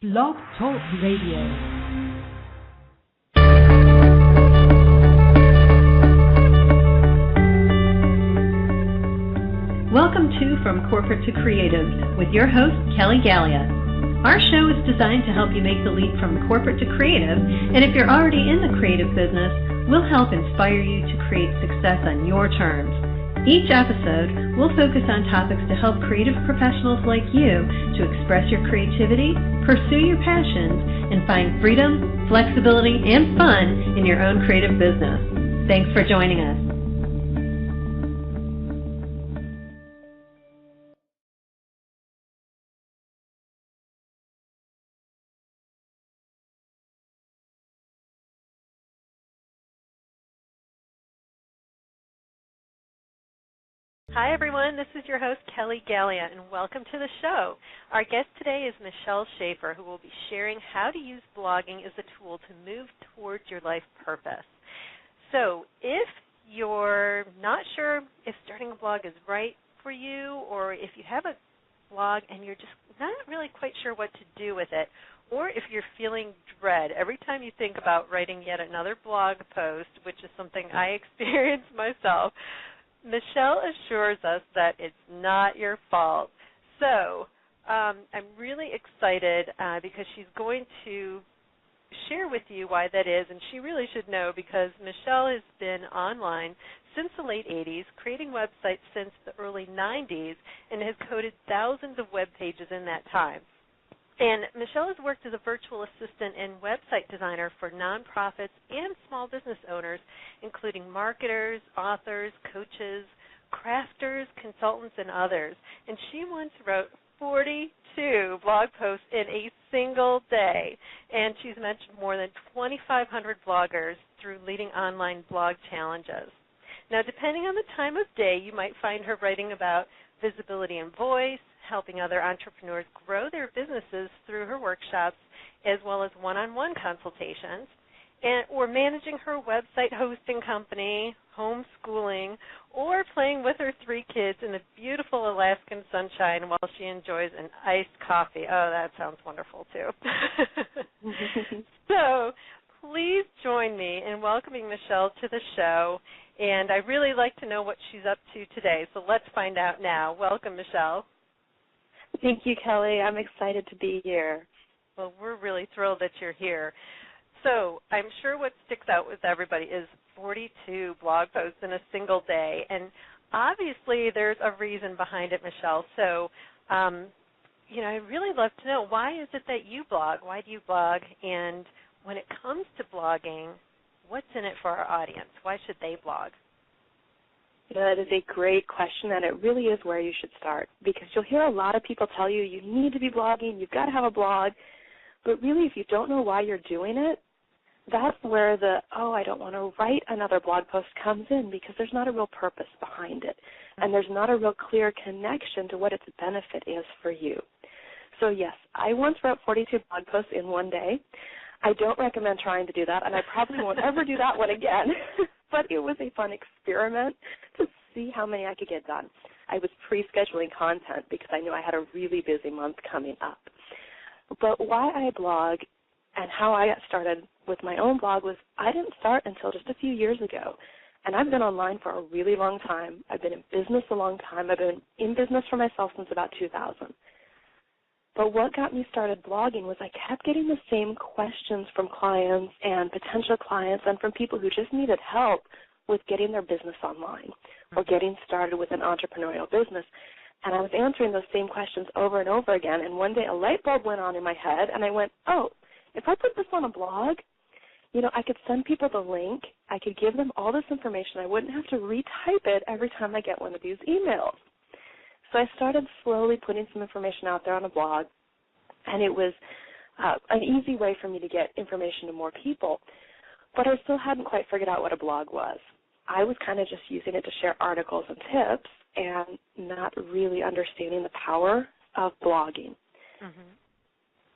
Blog Talk Radio. Welcome to From Corporate to Creative with your host, Kelly Gallia. Our show is designed to help you make the leap from corporate to creative, and if you're already in the creative business, we'll help inspire you to create success on your terms. Each episode, we'll focus on topics to help creative professionals like you to express your creativity, pursue your passions, and find freedom, flexibility, and fun in your own creative business. Thanks for joining us. Hi, everyone. This is your host, Kelly Gallia, and welcome to the show. Our guest today is Michelle Shaeffer, who will be sharing how to use blogging as a tool to move towards your life purpose. So if you're not sure if starting a blog is right for you, or if you have a blog and you're just not really quite sure what to do with it, or if you're feeling dread every time you think about writing yet another blog post, which is something I experience myself, Michelle assures us that it's not your fault. So I'm really excited because she's going to share with you why that is, and she really should know because Michelle has been online since the late 80s, creating websites since the early 90s, and has coded thousands of web pages in that time. And Michelle has worked as a virtual assistant and website designer for nonprofits and small business owners, including marketers, authors, coaches, crafters, consultants, and others. And she once wrote 42 blog posts in a single day. And she's mentioned more than 2,500 bloggers through leading online blog challenges. Now, depending on the time of day, you might find her writing about visibility and voice, helping other entrepreneurs grow their businesses through her workshops, as well as one-on-one consultations, or managing her website hosting company, homeschooling, or playing with her 3 kids in the beautiful Alaskan sunshine while she enjoys an iced coffee. Oh, that sounds wonderful, too. So please join me in welcoming Michelle to the show, and I'd really like to know what she's up to today, so let's find out now. Welcome, Michelle. Thank you, Kelly. I'm excited to be here. Well, we're really thrilled that you're here. So I'm sure what sticks out with everybody is 42 blog posts in a single day, and obviously there's a reason behind it, Michelle. So, I'd really love to know, why is it that you blog? Why do you blog? And when it comes to blogging, what's in it for our audience? Why should they blog? That is a great question, and it really is where you should start, because you'll hear a lot of people tell you you need to be blogging, you've got to have a blog, but really if you don't know why you're doing it, that's where I don't want to write another blog post comes in, because there's not a real purpose behind it, and there's not a real clear connection to what its benefit is for you. So yes, I once wrote 42 blog posts in one day. I don't recommend trying to do that, and I probably won't ever do that one again. But it was a fun experiment to see how many I could get done. I was pre-scheduling content because I knew I had a really busy month coming up. But why I blog and how I got started with my own blog was I didn't start until just a few years ago. And I've been online for a really long time. I've been in business a long time. I've been in business for myself since about 2000. But what got me started blogging was I kept getting the same questions from clients and potential clients and from people who just needed help with getting their business online or getting started with an entrepreneurial business. And I was answering those same questions over and over again. And one day a light bulb went on in my head, and I went, oh, if I put this on a blog, I could send people the link. I could give them all this information. I wouldn't have to retype it every time I get one of these emails. So I started slowly putting some information out there on a blog, and it was an easy way for me to get information to more people. But I still hadn't quite figured out what a blog was. I was kind of just using it to share articles and tips and not really understanding the power of blogging. Mm-hmm.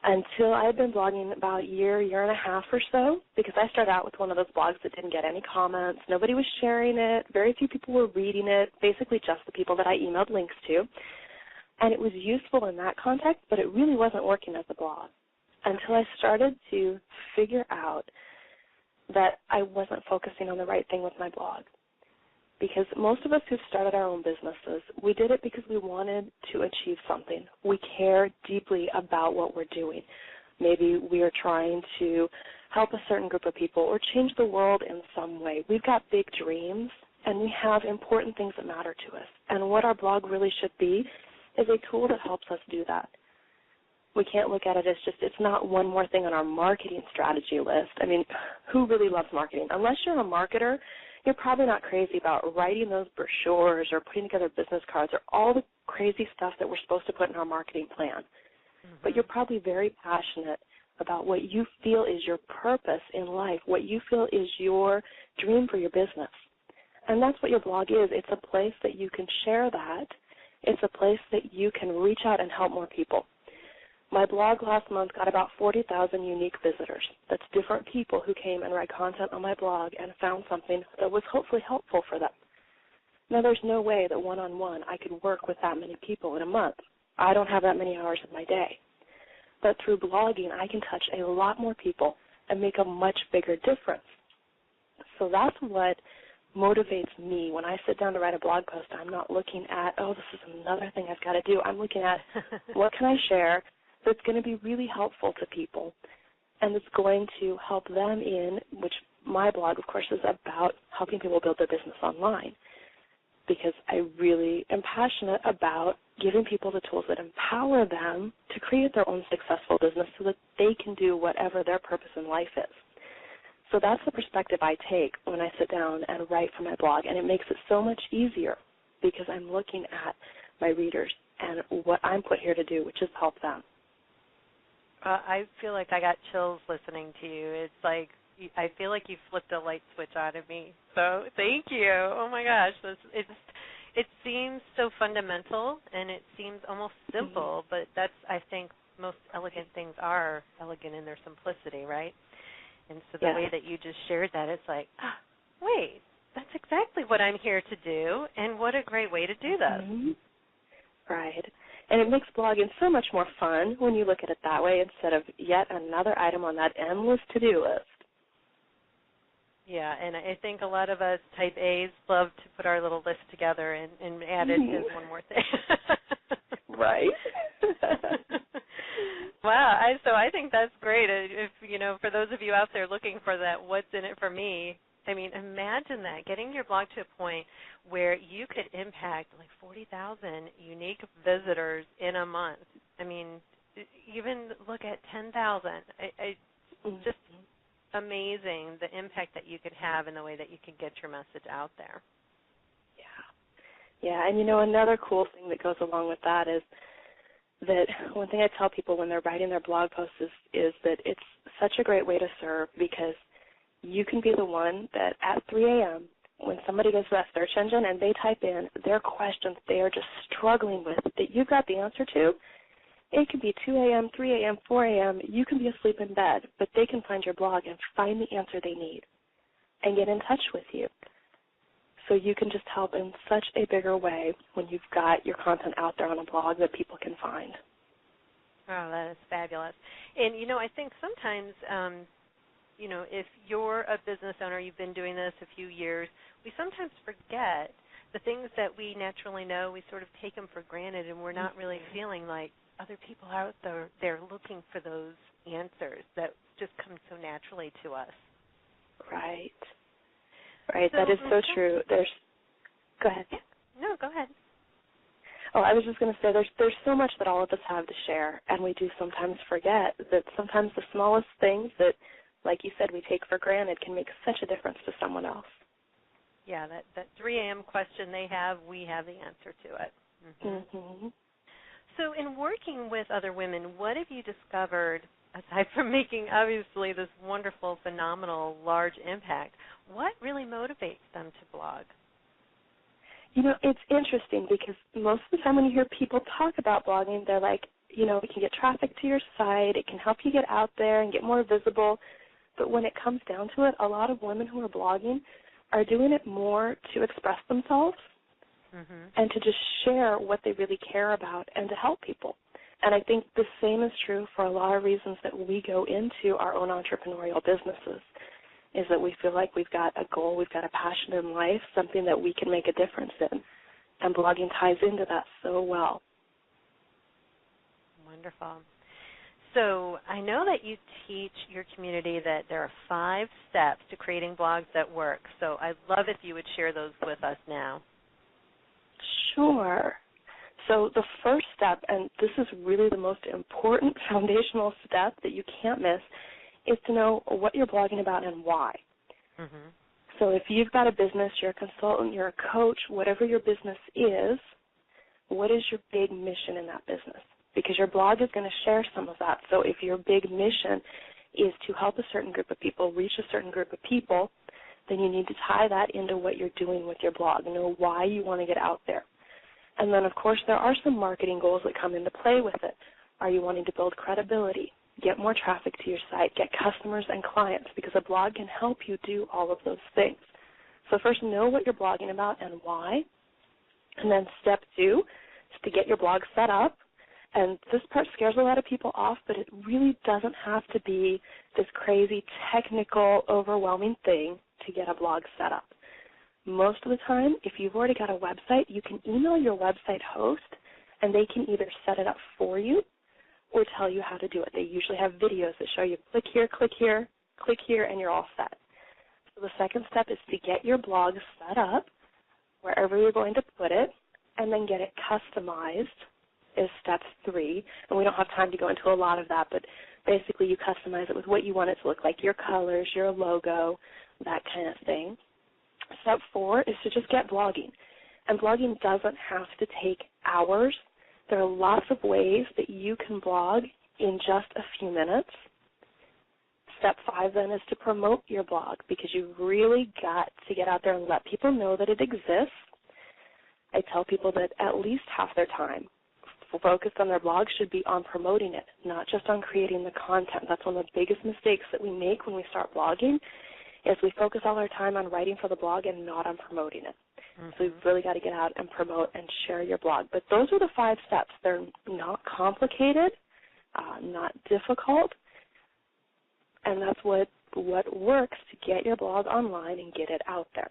Until I had been blogging about a year and a half or so, because I started out with one of those blogs that didn't get any comments. Nobody was sharing it. Very few people were reading it, basically just the people that I emailed links to. And it was useful in that context, but it really wasn't working as a blog. until I started to figure out that I wasn't focusing on the right thing with my blog. Because most of us who've started our own businesses, we did it because we wanted to achieve something. We care deeply about what we're doing. Maybe we are trying to help a certain group of people or change the world in some way. We've got big dreams, and we have important things that matter to us. And what our blog really should be is a tool that helps us do that. We can't look at it as just, it's not one more thing on our marketing strategy list. I mean, who really loves marketing? Unless you're a marketer, you're probably not crazy about writing those brochures or putting together business cards or all the crazy stuff that we're supposed to put in our marketing plan. But you're probably very passionate about what you feel is your purpose in life, what you feel is your dream for your business. And that's what your blog is. It's a place that you can share that. It's a place that you can reach out and help more people. My blog last month got about 40,000 unique visitors. That's different people who came and read content on my blog and found something that was hopefully helpful for them. Now, there's no way that one-on-one I could work with that many people in a month. I don't have that many hours in my day. But through blogging, I can touch a lot more people and make a much bigger difference. So that's what motivates me. When I sit down to write a blog post, I'm not looking at, oh, this is another thing I've got to do. I'm looking at what can I share that's going to be really helpful to people and it's going to help them in, which my blog, of course, is about helping people build their business online, because I really am passionate about giving people the tools that empower them to create their own successful business so that they can do whatever their purpose in life is. So that's the perspective I take when I sit down and write for my blog, and it makes it so much easier because I'm looking at my readers and what I'm put here to do, which is help them. I feel like I got chills listening to you. It's like I feel like you flipped a light switch on in me. So thank you. Oh my gosh, it seems so fundamental and it seems almost simple, but that's, I think, most elegant things are elegant in their simplicity, right? And so the way that you just shared that, it's like, wait, that's exactly what I'm here to do, and what a great way to do this. Right. And it makes blogging so much more fun when you look at it that way instead of yet another item on that endless to-do list. Yeah, and I think a lot of us type A's love to put our little list together and add it as one more thing. Right. Wow, so I think that's great. If, for those of you out there looking for that what's in it for me, I mean, imagine that, getting your blog to a point where you could impact like 40,000 unique visitors in a month. I mean, even look at 10,000. Just amazing the impact that you could have in the way that you can get your message out there. Yeah, and another cool thing that goes along with that is that one thing I tell people when they're writing their blog posts is that it's such a great way to serve, because you can be the one that at 3 a.m., when somebody goes to that search engine and they type in their questions they are just struggling with, that you've got the answer to. It could be 2 a.m., 3 a.m., 4 a.m. You can be asleep in bed, but they can find your blog and find the answer they need and get in touch with you. So you can just help in such a bigger way when you've got your content out there on a blog that people can find. Oh, that is fabulous. And, I think sometimes, if you're a business owner, you've been doing this a few years, we sometimes forget the things that we naturally know. We sort of take them for granted, and we're not really feeling like other people out there, they're looking for those answers that just come so naturally to us. Right. Right, that is so true. Go ahead. Yeah. No, go ahead. Oh, I was just going to say there's so much that all of us have to share, and we do sometimes forget that sometimes the smallest things that, like you said, we take for granted can make such a difference to someone else. Yeah, that 3 a.m. question they have, we have the answer to it. Mm-hmm. So in working with other women, what have you discovered, aside from making, obviously, this wonderful, phenomenal, large impact, what really motivates them to blog? It's interesting because most of the time when you hear people talk about blogging, they're like, it can get traffic to your site, it can help you get out there and get more visible. But when it comes down to it, a lot of women who are blogging are doing it more to express themselves and to just share what they really care about and to help people. And I think the same is true for a lot of reasons that we go into our own entrepreneurial businesses, is that we feel like we've got a goal, we've got a passion in life, something that we can make a difference in. And blogging ties into that so well. Wonderful. So I know that you teach your community that there are 5 steps to creating blogs that work. So I'd love if you would share those with us now. Sure. So the first step, and this is really the most important foundational step that you can't miss, is to know what you're blogging about and why. Mm-hmm. So if you've got a business, you're a consultant, you're a coach, whatever your business is, what is your big mission in that business? Because your blog is going to share some of that. So if your big mission is to help a certain group of people, reach a certain group of people, then you need to tie that into what you're doing with your blog, know why you want to get out there. And then, of course, there are some marketing goals that come into play with it. Are you wanting to build credibility, get more traffic to your site, get customers and clients? Because a blog can help you do all of those things. So first, know what you're blogging about and why. And then step 2 is to get your blog set up. And this part scares a lot of people off, but it really doesn't have to be this crazy, technical, overwhelming thing to get a blog set up. Most of the time, if you've already got a website, you can email your website host, and they can either set it up for you or tell you how to do it. They usually have videos that show you click here, and you're all set. So the second step is to get your blog set up wherever you're going to put it, and then get it customized is step 3. And we don't have time to go into a lot of that, but basically you customize it with what you want it to look like, your colors, your logo, that kind of thing. Step 4 is to just get blogging. And blogging doesn't have to take hours. There are lots of ways that you can blog in just a few minutes. Step 5 then is to promote your blog, because you've really got to get out there and let people know that it exists. I tell people that at least half their time focused on their blog should be on promoting it, not just on creating the content. That's one of the biggest mistakes that we make when we start blogging, is we focus all our time on writing for the blog and not on promoting it. Mm-hmm. So you've really got to get out and promote and share your blog. But those are the 5 steps. They're not complicated, not difficult, and that's what works to get your blog online and get it out there.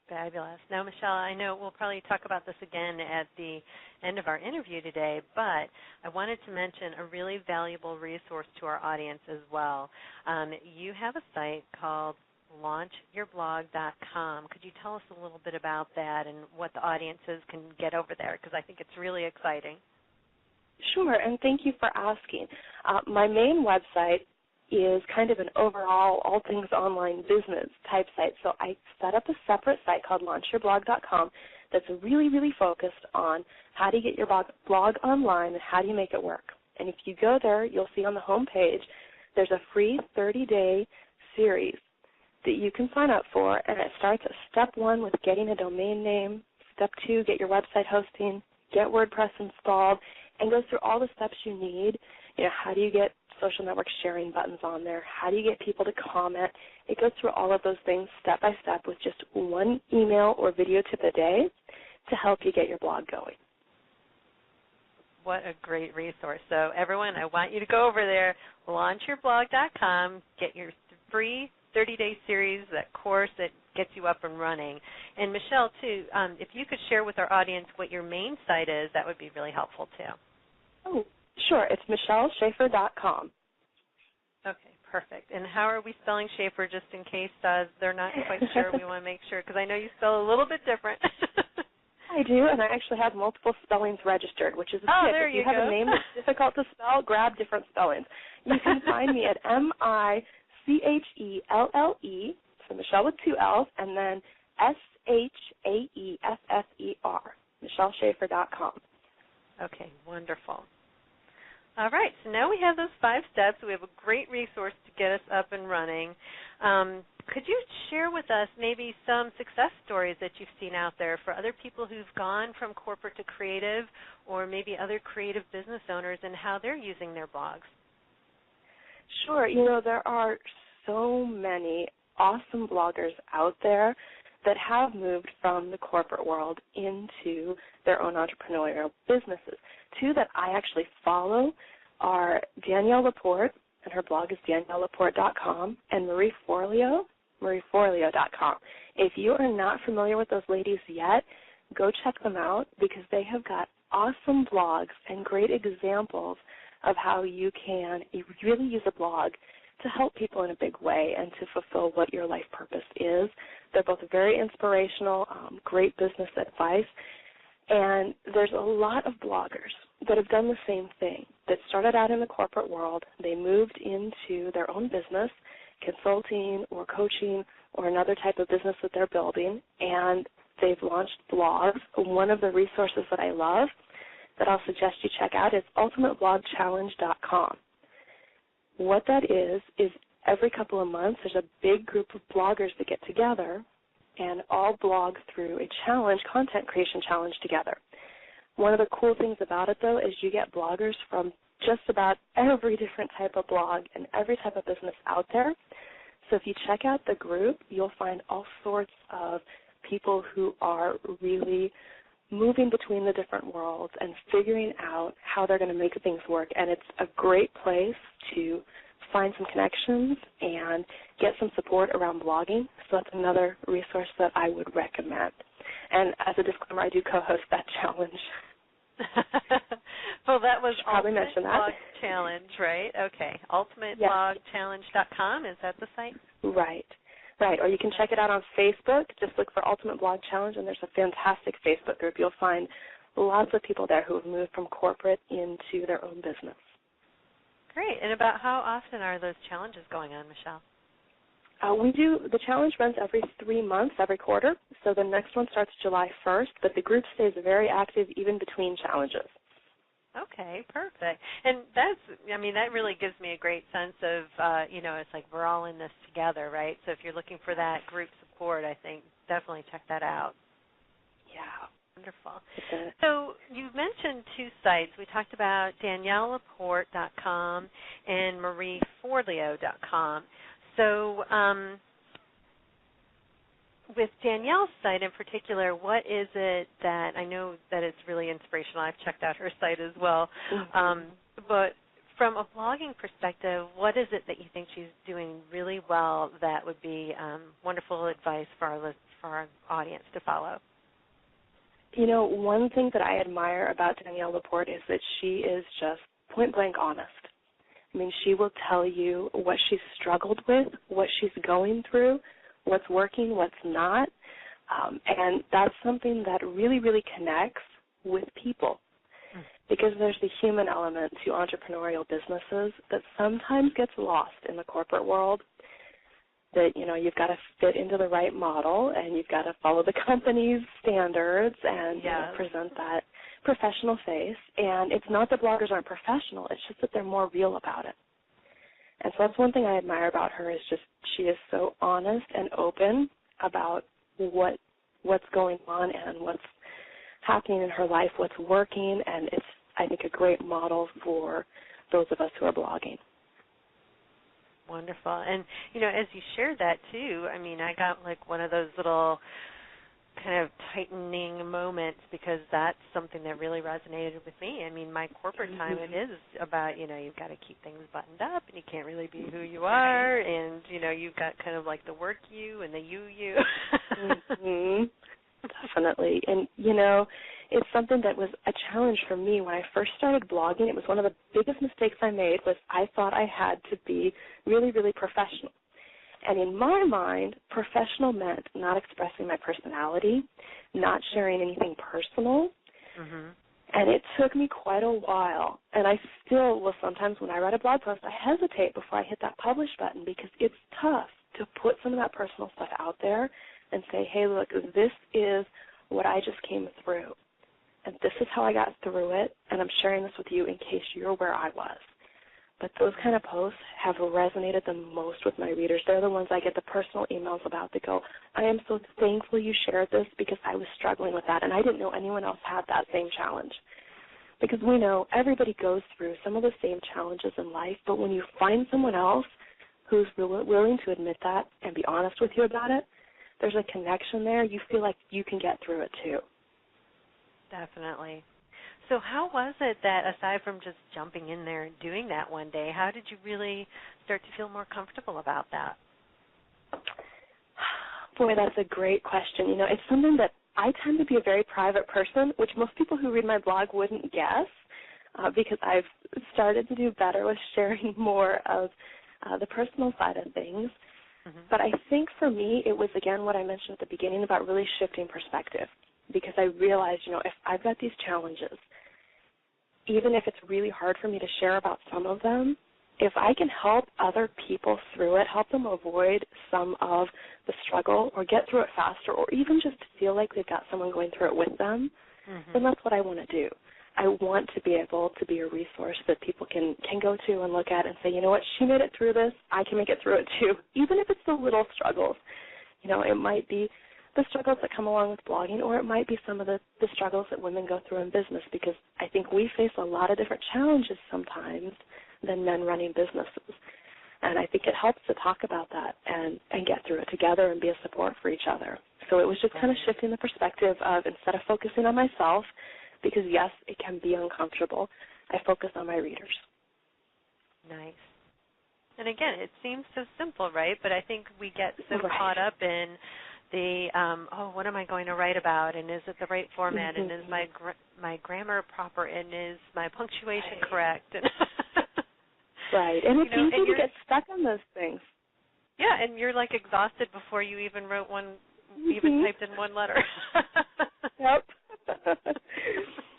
Fabulous. Now, Michelle, I know we'll probably talk about this again at the end of our interview today, but I wanted to mention a really valuable resource to our audience as well. You have a site called launchyourblog.com. Could you tell us a little bit about that and what the audiences can get over there? Because I think it's really exciting. Sure, and thank you for asking. My main website is kind of an overall all things online business type site. So I set up a separate site called launchyourblog.com that's really, really focused on how do you get your blog online and how do you make it work. And if you go there, you'll see on the home page there's a free 30-day series that you can sign up for, and it starts at step 1 with getting a domain name, step 2, get your website hosting, get WordPress installed, and goes through all the steps you need. You know, how do you get social network sharing buttons on there? How do you get people to comment? It goes through all of those things step by step with just one email or video tip a day to help you get your blog going. What a great resource. So everyone, I want you to go over there, launchyourblog.com, get your free 30-day series, that course that gets you up and running. And Michelle, too, if you could share with our audience what your main site is, that would be really helpful, too. Oh, sure. It's michelleshaeffer.com. Okay, perfect. And how are we spelling Shaeffer, just in case they're not quite sure? We want to make sure, because I know you spell a little bit different. I do, and I actually have multiple spellings registered, which is a tip. There if you have a name that's difficult to spell, grab different spellings. You can find me at MICHELLE, so Michelle with 2 L's, and then SHAEFFER, michelleshaeffer.com. Okay, wonderful. All right, so now we have those 5 steps. We have a great resource to get us up and running. Could you share with us maybe some success stories that you've seen out there for other people who've gone from corporate to creative, or maybe other creative business owners, and how they're using their blogs? Sure. You know, there are so many awesome bloggers out there that have moved from the corporate world into their own entrepreneurial businesses. Two that I actually follow are Danielle Laporte, and her blog is daniellelaporte.com, and Marie Forleo, marieforleo.com. If you are not familiar with those ladies yet, go check them out because they have got awesome blogs and great examples of how you can really use a blog to help people in a big way and to fulfill what your life purpose is. They're both very inspirational, great business advice, and there's a lot of bloggers that have done the same thing, that started out in the corporate world. They moved into their own business, consulting or coaching or another type of business that they're building, and they've launched blogs. One of the resources that I love that I'll suggest you check out is ultimateblogchallenge.com. What that is every couple of months there's a big group of bloggers that get together and all blog through a challenge, content creation challenge together. One of the cool things about it, though, is you get bloggers from just about every different type of blog and every type of business out there. So if you check out the group, you'll find all sorts of people who are really moving between the different worlds and figuring out how they're going to make things work. And it's a great place to find some connections and get some support around blogging. So that's another resource that I would recommend. And as a disclaimer, I do co-host that challenge. Well, that was Ultimate Blog Challenge, right? Okay. UltimateBlogChallenge.com, is that the site? Right. Right, or you can check it out on Facebook. Just look for Ultimate Blog Challenge, and there's a fantastic Facebook group. You'll find lots of people there who have moved from corporate into their own business. Great. And about how often are those challenges going on, Michelle? The challenge runs every 3 months, every quarter. So the next one starts July 1st, but the group stays very active even between challenges. Okay, perfect. And that really gives me a great sense of, it's like we're all in this together, right? So if you're looking for that group support, I think definitely check that out. Yeah. Wonderful. So you mentioned two sites. We talked about daniellelaporte.com and marieforleo.com. So with Danielle's site in particular, what is it that I know that it's really inspirational? I've checked out her site as well. But from a blogging perspective, what is it that you think she's doing really well that would be wonderful advice for our audience to follow? You know, one thing that I admire about Danielle Laporte is that she is just point-blank honest. I mean, she will tell you what she's struggled with, what she's going through, what's working, what's not, and that's something that really, really connects with people because there's the human element to entrepreneurial businesses that sometimes gets lost in the corporate world, that, you've got to fit into the right model and you've got to follow the company's standards and present that professional face. And it's not that bloggers aren't professional, it's just that they're more real about it. And so that's one thing I admire about her is just she is so honest and open about what's going on and what's happening in her life, what's working, and it's, I think, a great model for those of us who are blogging. Wonderful. And, as you shared that, too, I got like one of those little kind of tightening moments because that's something that really resonated with me. My corporate time, it is about, you've got to keep things buttoned up and you can't really be who you are and, you've got kind of like the work you and the you. Definitely. And, it's something that was a challenge for me. When I first started blogging, it was one of the biggest mistakes I made was I thought I had to be really, really professional. And in my mind, professional meant not expressing my personality, not sharing anything personal. And it took me quite a while. And I still will sometimes when I write a blog post, I hesitate before I hit that publish button because it's tough to put some of that personal stuff out there and say, hey, look, this is what I just came through. And this is how I got through it, and I'm sharing this with you in case you're where I was. But those kind of posts have resonated the most with my readers. They're the ones I get the personal emails about that go, I am so thankful you shared this because I was struggling with that, and I didn't know anyone else had that same challenge. Because we know everybody goes through some of the same challenges in life, but when you find someone else who's willing to admit that and be honest with you about it, there's a connection there, you feel like you can get through it too. Definitely. So how was it that, aside from just jumping in there and doing that one day, how did you really start to feel more comfortable about that? Boy, that's a great question. You know, it's something that I tend to be a very private person, which most people who read my blog wouldn't guess, because I've started to do better with sharing more of the personal side of things. Mm-hmm. But I think for me, it was, again, what I mentioned at the beginning about really shifting perspective, because I realized, you know, if I've got these challenges, even if it's really hard for me to share about some of them, if I can help other people through it, help them avoid some of the struggle or get through it faster, or even just feel like they've got someone going through it with them, then that's what I want to do. I want to be able to be a resource that people can go to and look at and say, you know what, she made it through this, I can make it through it too, even if it's the little struggles. You know, it might be the struggles that come along with blogging, or it might be some of the struggles that women go through in business, because I think we face a lot of different challenges sometimes than men running businesses. And I think it helps to talk about that and get through it together and be a support for each other. So it was just kind of shifting the perspective of, instead of focusing on myself, because yes, it can be uncomfortable, I focus on my readers. Nice. And again, it seems so simple, right? But I think we get so caught up in the, what am I going to write about, and is it the right format, and is my grammar proper, and is my punctuation correct? And right, and it's easy to get stuck on those things. Yeah, and you're like exhausted before you even wrote one, even typed in one letter. Yep.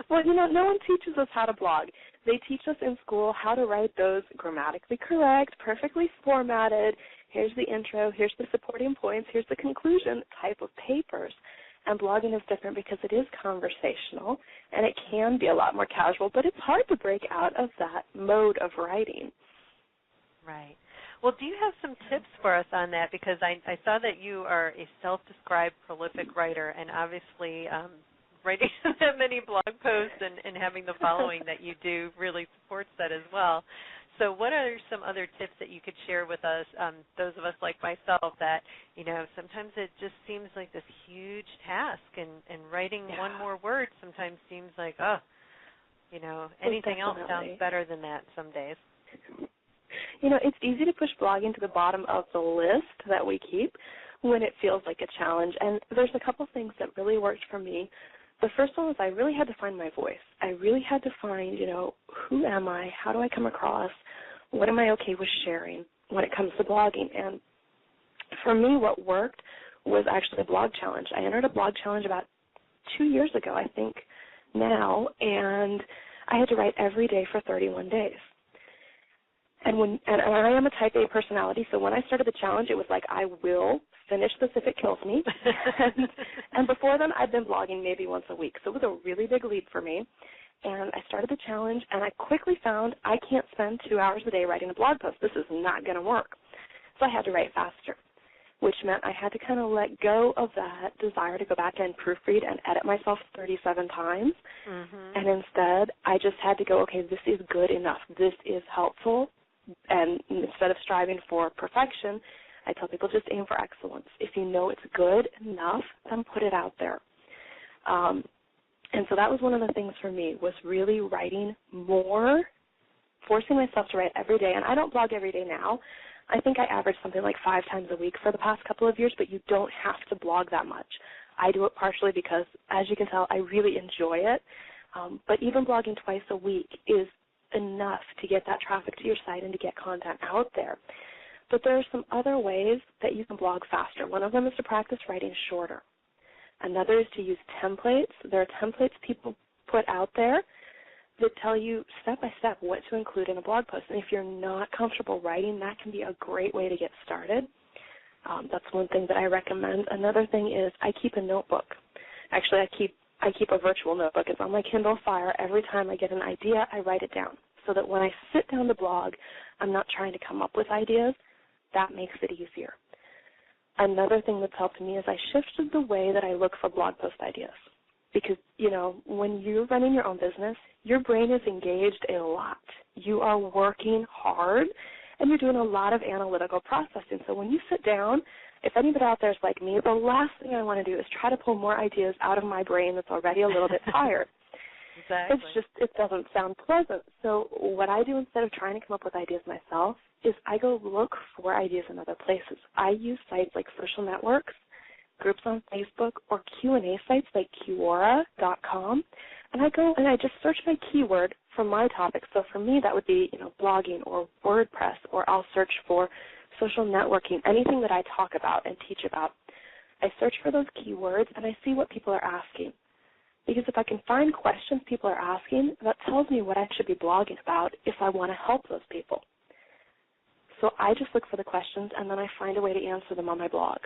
Well, you know, no one teaches us how to blog. They teach us in school how to write those grammatically correct, perfectly formatted, here's the intro, here's the supporting points, here's the conclusion type of papers. And blogging is different because it is conversational, and it can be a lot more casual, but it's hard to break out of that mode of writing. Right. Well, do you have some tips for us on that? Because I saw that you are a self-described prolific writer, and obviously writing that many blog posts and having the following that you do really supports that as well. So what are some other tips that you could share with us, those of us like myself, that, you know, sometimes it just seems like this huge task, and writing one more word sometimes seems like, you know, anything else sounds better than that some days. You know, it's easy to push blogging to the bottom of the list that we keep when it feels like a challenge. And there's a couple things that really worked for me. The first one was I really had to find my voice. I really had to find, you know, who am I? How do I come across? What am I okay with sharing when it comes to blogging? And for me, what worked was actually a blog challenge. I entered a blog challenge about 2 years ago, I think now, and I had to write every day for 31 days. And I am a type A personality, so when I started the challenge, it was like, I will finish this if it kills me. and before then, I'd been blogging maybe once a week, so it was a really big leap for me. And I started the challenge, and I quickly found I can't spend 2 hours a day writing a blog post. This is not going to work. So I had to write faster, which meant I had to kind of let go of that desire to go back and proofread and edit myself 37 times. And instead, I just had to go, okay, this is good enough. This is helpful. And instead of striving for perfection, I tell people just aim for excellence. If you know it's good enough, then put it out there. And so that was one of the things for me, was really writing more, forcing myself to write every day. And I don't blog every day now. I think I average something like 5 times a week for the past couple of years, but you don't have to blog that much. I do it partially because, as you can tell, I really enjoy it. But even blogging twice a week is enough to get that traffic to your site and to get content out there. But there are some other ways that you can blog faster. One of them is to practice writing shorter. Another is to use templates. There are templates people put out there that tell you step by step what to include in a blog post. And if you're not comfortable writing, that can be a great way to get started. That's one thing that I recommend. Another thing is I keep a notebook. Actually, I keep a virtual notebook. It's on my Kindle Fire. Every time I get an idea, I write it down so that when I sit down to blog, I'm not trying to come up with ideas. That makes it easier. Another thing that's helped me is I shifted the way that I look for blog post ideas. Because, you know, when you're running your own business, your brain is engaged a lot. You are working hard, and you're doing a lot of analytical processing. So when you sit down if anybody out there is like me, the last thing I want to do is try to pull more ideas out of my brain that's already a little bit tired. Exactly. It doesn't sound pleasant. So what I do instead of trying to come up with ideas myself is I go look for ideas in other places. I use sites like social networks, groups on Facebook, or Q&A sites like Quora.com, and I go and I just search my keyword for my topic. So for me, that would be, blogging or WordPress, or I'll search for social networking, anything that I talk about and teach about. I search for those keywords and I see what people are asking. Because if I can find questions people are asking, that tells me what I should be blogging about if I want to help those people. So I just look for the questions, and then I find a way to answer them on my blog.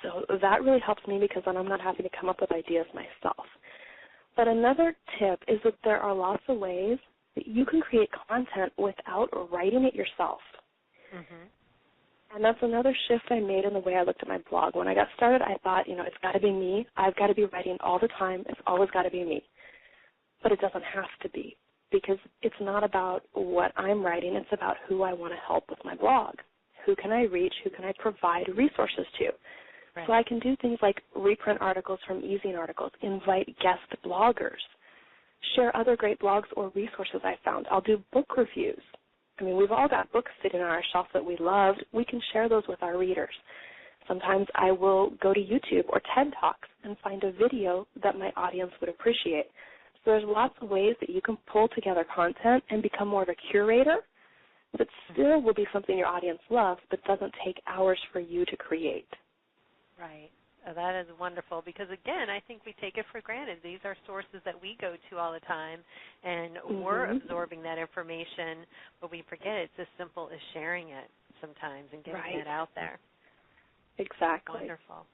So that really helps me because then I'm not having to come up with ideas myself. But another tip is that there are lots of ways that you can create content without writing it yourself. Mm-hmm. And that's another shift I made in the way I looked at my blog. When I got started, I thought, it's got to be me. I've got to be writing all the time. It's always got to be me. But it doesn't have to be, because it's not about what I'm writing. It's about who I want to help with my blog. Who can I reach? Who can I provide resources to? Right. So I can do things like reprint articles from Easing Articles, invite guest bloggers, share other great blogs or resources I found. I'll do book reviews. We've all got books sitting on our shelf that we loved. We can share those with our readers. Sometimes I will go to YouTube or TED Talks and find a video that my audience would appreciate. So there's lots of ways that you can pull together content and become more of a curator that still will be something your audience loves but doesn't take hours for you to create. Right. That is wonderful because, again, I think we take it for granted. These are sources that we go to all the time, and we're absorbing that information, but we forget it's as simple as sharing it sometimes and getting it out there. Exactly. Wonderful.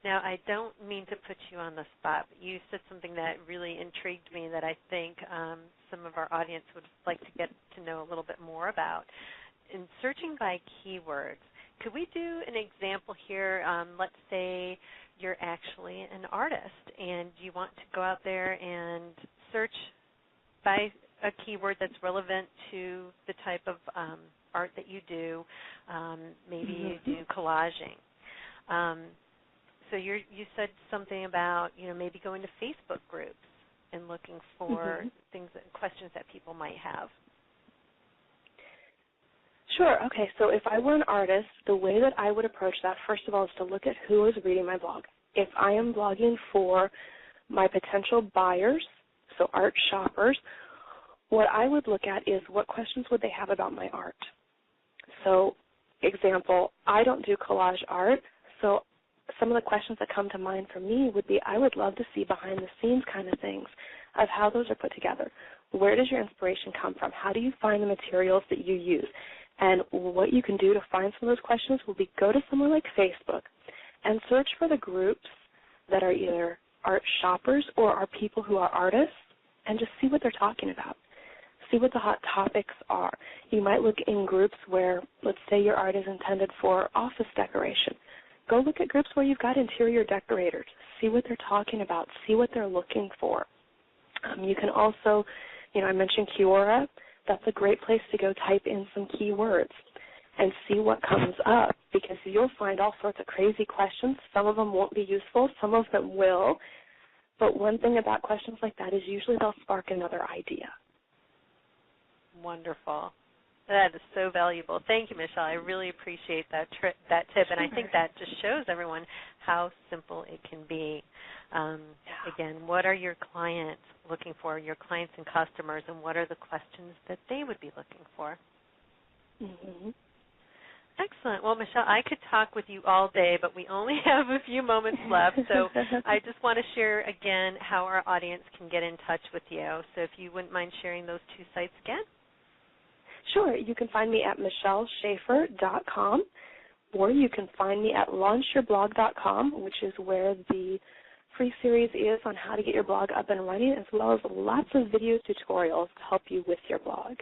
Now, I don't mean to put you on the spot, but you said something that really intrigued me that I think some of our audience would like to get to know a little bit more about. In searching by keywords, could we do an example here? Let's say you're actually an artist and you want to go out there and search by a keyword that's relevant to the type of art that you do. Maybe you do collaging. So you said something about maybe going to Facebook groups and looking for questions that people might have. Sure. Okay, so if I were an artist, the way that I would approach that, first of all, is to look at who is reading my blog. If I am blogging for my potential buyers, so art shoppers, what I would look at is what questions would they have about my art. So, example, I don't do collage art, so some of the questions that come to mind for me would be, I would love to see behind-the-scenes kind of things of how those are put together. Where does your inspiration come from? How do you find the materials that you use? And what you can do to find some of those questions will be go to somewhere like Facebook and search for the groups that are either art shoppers or are people who are artists and just see what they're talking about. See what the hot topics are. You might look in groups where, let's say your art is intended for office decoration. Go look at groups where you've got interior decorators. See what they're talking about. See what they're looking for. You can also, I mentioned Quora. That's a great place to go type in some keywords and see what comes up because you'll find all sorts of crazy questions. Some of them won't be useful. Some of them will. But one thing about questions like that is usually they'll spark another idea. Wonderful. That is so valuable. Thank you, Michelle. I really appreciate that tip, and I think that just shows everyone how simple it can be. Again, what are your clients looking for, your clients and customers, and what are the questions that they would be looking for? Excellent. Well, Michelle, I could talk with you all day, but we only have a few moments left, so I just want to share again how our audience can get in touch with you. So if you wouldn't mind sharing those two sites again. Sure. You can find me at michelleshaeffer.com, or you can find me at launchyourblog.com, which is where the free series is on how to get your blog up and running, as well as lots of video tutorials to help you with your blog.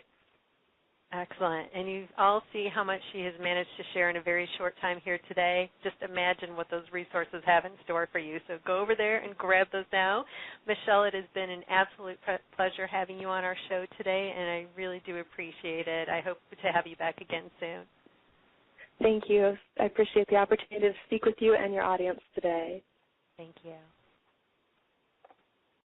Excellent. And you all see how much she has managed to share in a very short time here today. Just imagine what those resources have in store for you. So go over there and grab those now. Michelle, it has been an absolute pleasure having you on our show today, and I really do appreciate it. I hope to have you back again soon. Thank you. I appreciate the opportunity to speak with you and your audience today. Thank you.